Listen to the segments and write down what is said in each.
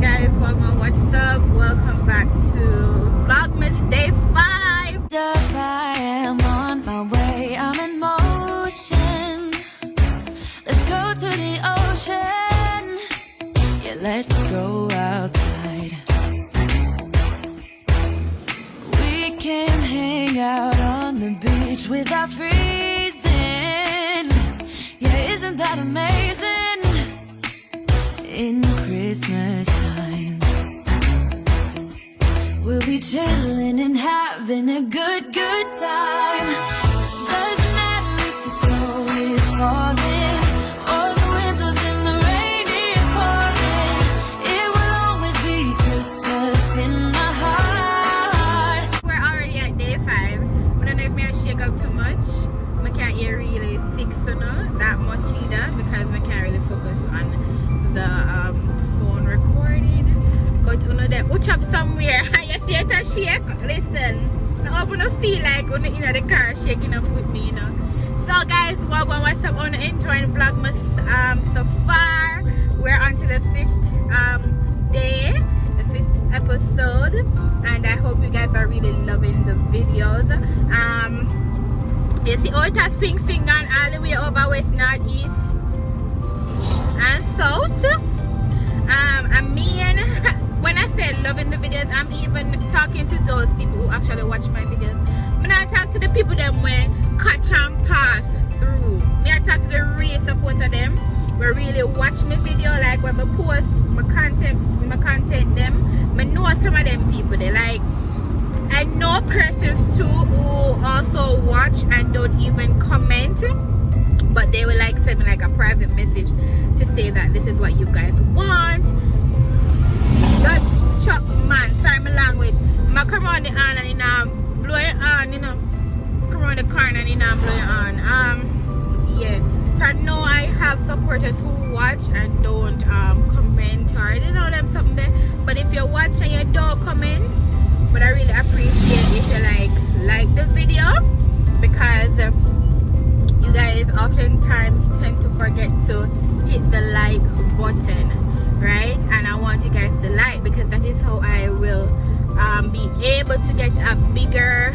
guys, what's up? Welcome back to Vlogmas Day 5. I am on my way, I'm in motion. Let's go to the ocean. Yeah, let's go outside. We can hang out on the beach without freezing. Yeah, isn't that amazing? In Christmas times, we'll be chilling and having a good time. Doesn't matter if the snow is falling or the windows and the rain is pouring. It will always be Christmas in my heart. We're already at day 5. I don't know if I shake up too much. I can't hear really fix that much either because I can't really focus on the phone recording. But you know that watch up somewhere and you see it a shake. Listen, I hope you don't feel like when you're in the car shaking up with me, you know. So guys, what's up? On enjoying Vlogmas so far. We're on to the 5th day, the 5th episode, and I hope you guys are really loving the videos. You see all that swing on all the way over west, north, east and south. I mean, when I say loving the videos, I'm even talking to those people who actually watch my videos. When I talk to the people them when catch and pass through, me I talk to the real supporter them who really watch my video, like when I post my content them. I know some of them people, they like, I know persons too who also watch and don't even comment, but they will like send me like a private message to say that this is what you guys want. Just chop man, sorry my language. I come around the hand and blow it on, you know. Come around the corner and blow it on. Yeah. So I know I have supporters who watch and don't comment or you know them something there. But if you watch and you don't comment, but I really appreciate if you like the video, because you guys oftentimes tend to forget to hit the like button, right? And I want you guys to like, because that is how I will be able to get a bigger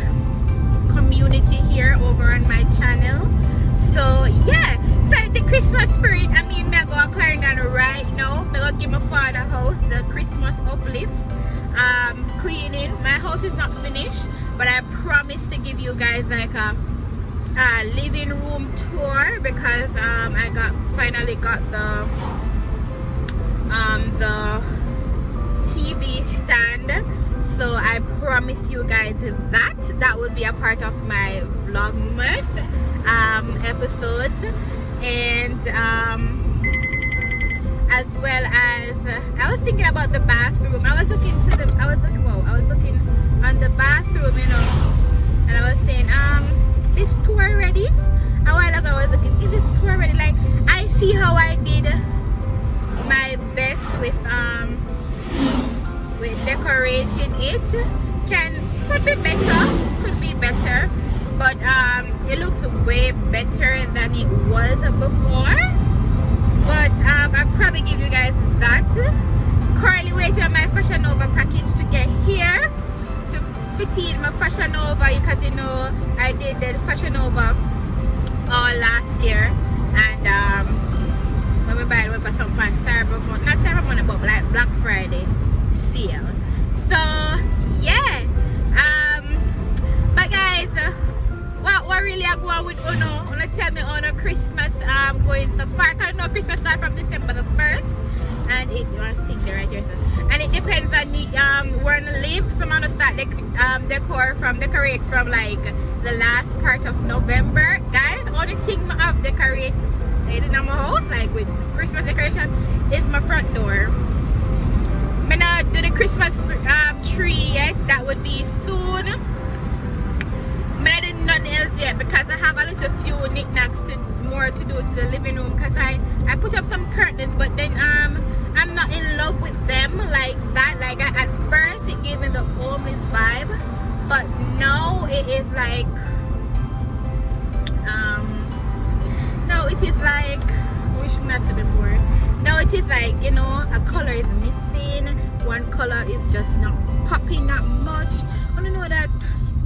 community here over on my channel. So yeah, so the Christmas spirit, I mean, I go to Clarendon right now. I go give my father house the Christmas uplift. Cleaning. My house is not finished, but I promise to give you guys like a living room tour, because I finally got the TV stand. So I promise you guys that would be a part of my Vlogmas episodes, and as well as I was thinking about the bathroom. I was looking on the bathroom, you know, and I was saying, this tour ready? A while ago I was looking, is this tour ready? Like, I see how I did my best with decorating it. Could be better, but it looks way better than it was before. But I'll probably give you guys that. Currently waiting on my Fashion Nova package to get here to fit in my Fashion Nova, because you know I did the Fashion Nova all last year, and when we buy it, we put some fun not Cyber Monday, but like Black Friday sale. So yeah, but guys, what really I go on with Uno? Tell me on a Christmas going so far. Because I know Christmas starts from December the 1st, and it, you want to sing there right here, so. And it depends on the where you live. Some want to start decorate from like the last part of November. Guys, only thing I have decorate in my house like with Christmas decoration is my front door. I'm not do the Christmas tree yet. That would be soon. But I did nothing else yet, because I have a little few knickknacks more to do to the living room, because I put up some curtains, but then I'm not in love with them like that. Like at first it gave me the homey vibe, but now it is like now it is like, we should not say before. Now it is like, you know, a color is missing. one color is just not popping that much. I don't know that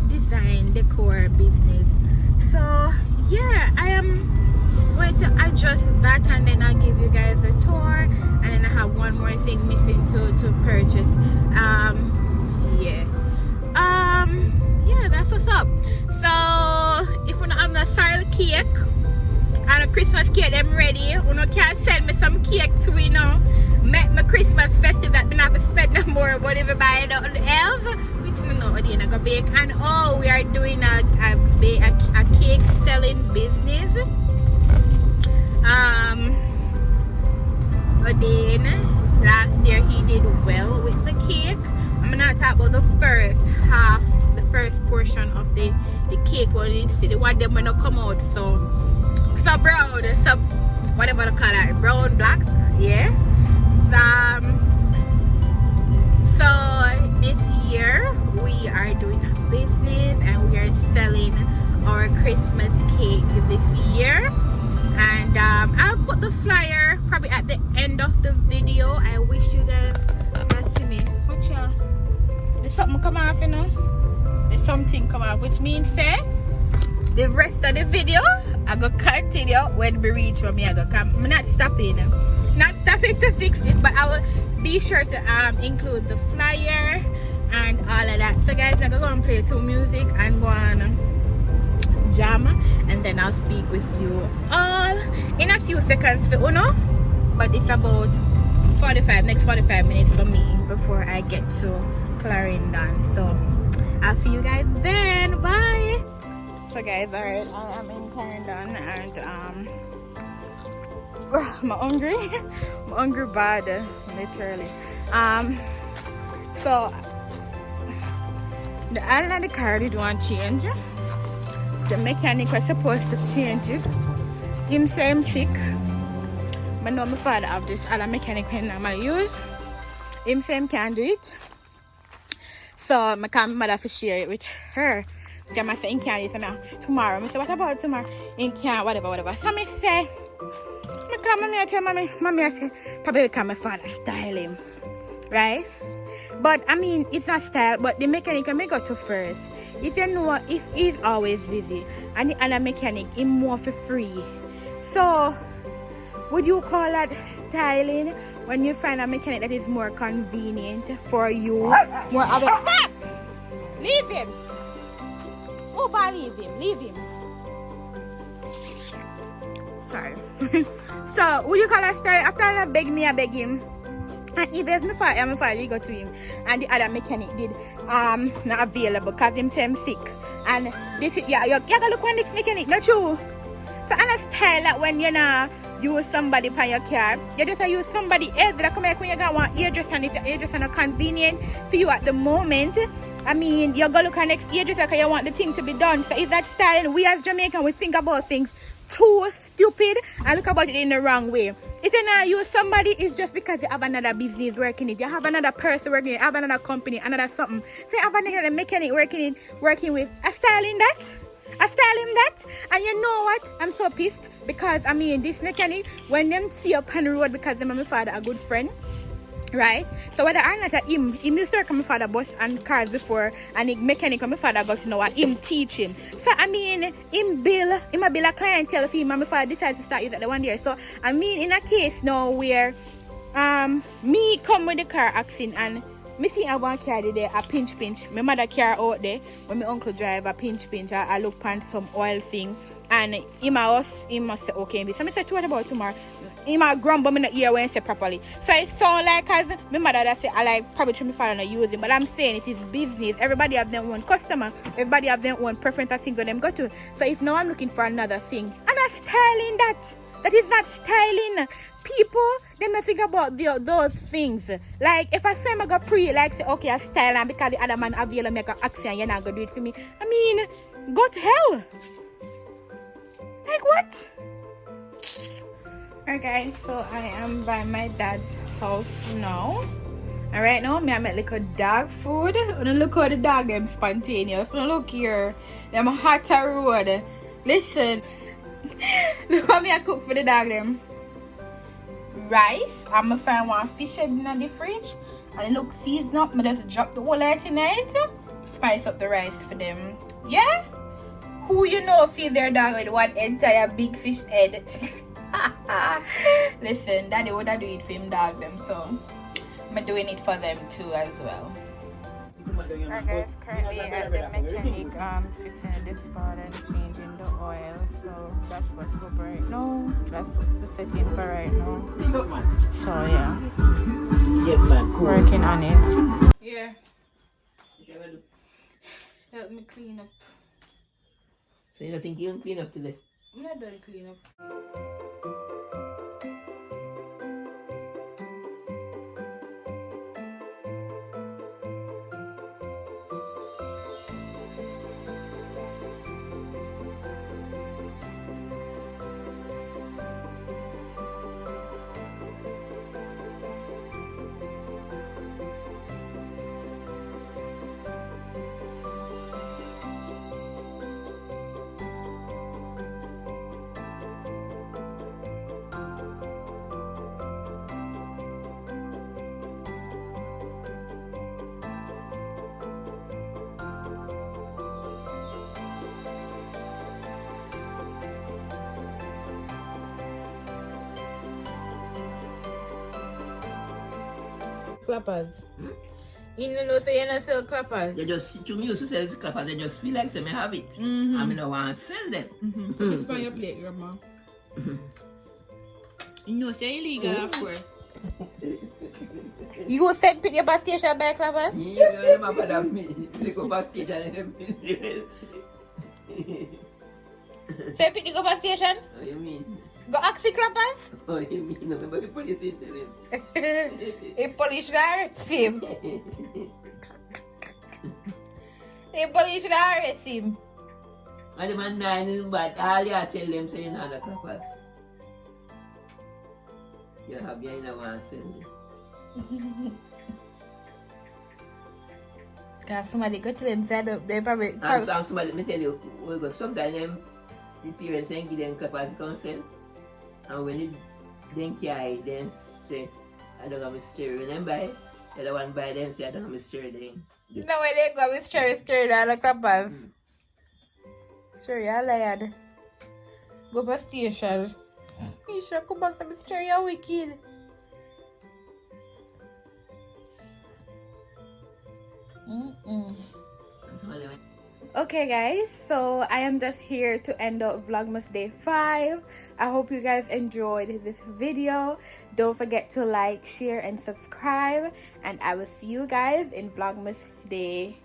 design decor business. So yeah, I am going to adjust that, and then I'll give you guys a tour, and then I have one more thing missing to purchase. Yeah, that's what's up. So if we don't have no sorrel cake and a Christmas cake them ready, you can send me some cake to make my Christmas festive that I don't have to spend no more whatever buy the elf, which I know I go bake. And we are doing a cake selling business. Odin last year he did well with the cake. I'm not talking about the first half, the first portion of the cake, but the one them when not come out so brown, so whatever the color, brown, black, yeah. So this year we are doing a business and we are selling our Christmas cake this year. And I'll put the flyer probably at the end of the video. I wish you guys can see me. Watch out. There's something come off, There's something come off, which means the rest of the video I go continue when we reach for me. I go come. I'm not stopping to fix it, but I will be sure to include the flyer and all of that. So guys, I'm gonna go and play 2 music and go on jam, and then I'll speak with you all in a few seconds for Uno, but it's about next 45 minutes for me before I get to Clarendon. So I'll see you guys then. Bye. So guys, alright, I am in Clarendon and I'm hungry bad, literally. So the island of the car did want change. The mechanic was supposed to change it. Him say him sick. But no, my father have this other mechanic when I'm use. Him say him can't do it. So I can't mother to share it with her. Because I say him can't do it. So I ask tomorrow. I say, what about tomorrow? Him can't, whatever. So I say, I come and I tell mommy, I say, probably because my father style him. Right? But I mean, it's not style, but the mechanic I may go to first. If you know, if he's always busy and the other mechanic is more for free. So, would you call that styling when you find a mechanic that is more convenient for you? More of a stop! Leave him! Oh, but leave him. Sorry. So, would you call that styling? After I beg him. And if there's my father, you go to him. And the other mechanic did not available because him say him sick. And this is, you gotta look on this mechanic, not true. So I style that when you know use somebody for your car, you just use somebody else that come here when you got one hairdresser, and if your hairdresser not convenient for you at the moment. I mean, you go look at next hairdresser because you want the thing to be done. So is that styling? We as Jamaican, we think about things too stupid and look about it in the wrong way. If you not use somebody, it's just because you have another business working it. You have another person working it, you have another company, another something. So you have another mechanic working with a styling that. And you know what? I'm so pissed because I mean this mechanic, when them see up on the road because them and my father are good friend. Right? So whether or not him used to work on my father bus and cars before, and the mechanic on my father got to know what him teach him. So I mean him a bill a clientele for him and my father decides to start using the one there. So I mean in a case now where me come with the car accident and me see I want car there a pinch. My mother car out there when my uncle drive a pinch. I look pan some oil thing and he must say okay. So I said what about tomorrow? He might grumble me in the ear when I say properly. So it sounds like as my mother that say I like probably try my father not using, but I'm saying it is business. Everybody have their own customer. Everybody have their own preference of things that them go to. So if now I'm looking for another thing, I'm not styling that. That is not styling. People, they may think about those things. Like if I say I'm gonna pre, like say okay I style and because the other man available make an accent, you're not gonna do it for me. I mean, go to hell. Like what? Alright guys, so I am by my dad's house now. And right now, I make like a dog food. And look how the dog them spontaneous. So look here, them hotter road. Listen, look how me I cook for the dog them. Rice, I'm gonna find one fish head in the fridge. And it looks seasoned up. I just drop the whole lot in it. Spice up the rice for them. Yeah? Who you know feed their dog with one entire big fish head? Listen, daddy would do it for him dog them, so I'm doing it for them too as well. Alright guys, currently at the mechanic fixing this part and changing the oil, so that's what's up right now. That's the setting for right now. So yeah. Yes man, cool. Working on it. Yeah. Help me clean up. So you don't think you can clean up today? I'm not done clean up. Clappers. You know, say you don't sell clappers. They just, to me, used to sell the clappers, they just feel like they may have it. Mm-hmm. I mean, I want to sell them. Put this on your plate, grandma. You know, say illegal, of course. You go set pick your bus station by clappers? Yeah, I'm about to pick up a station. Say pick the bus station? What do you mean? Go ask the clappers? What do you mean? Nobody police is A police arrest him. A police arrest him. And the man 9 is bad. All you tell them say you know the clappers. You have your inner one send them. Cause somebody go to them side up, they probably... And somebody, let me tell you, we go sometimes the parents then give them clappers consent. And when they carry, then say, I don't have a stereo. Then buy, the other one buy them say, I don't have a stereo. Then. No way they go with straight all the clappers. Sure, you're lied. Go to station. You sure come back to the story, you're wicked. Okay guys, so I am just here to end up Vlogmas day 5. I hope you guys enjoyed this video. Don't forget to like, share and subscribe, and I will see you guys in Vlogmas day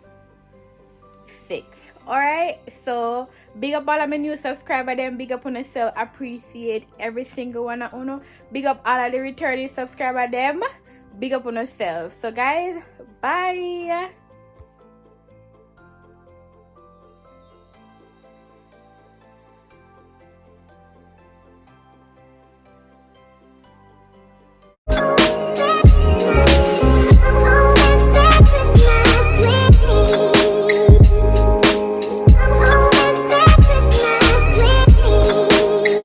6. Alright, so big up all of my new subscribers, them big up on yourself. Appreciate every single one of you. Big up all of the returning subscribers, them big up on yourself. So guys, bye.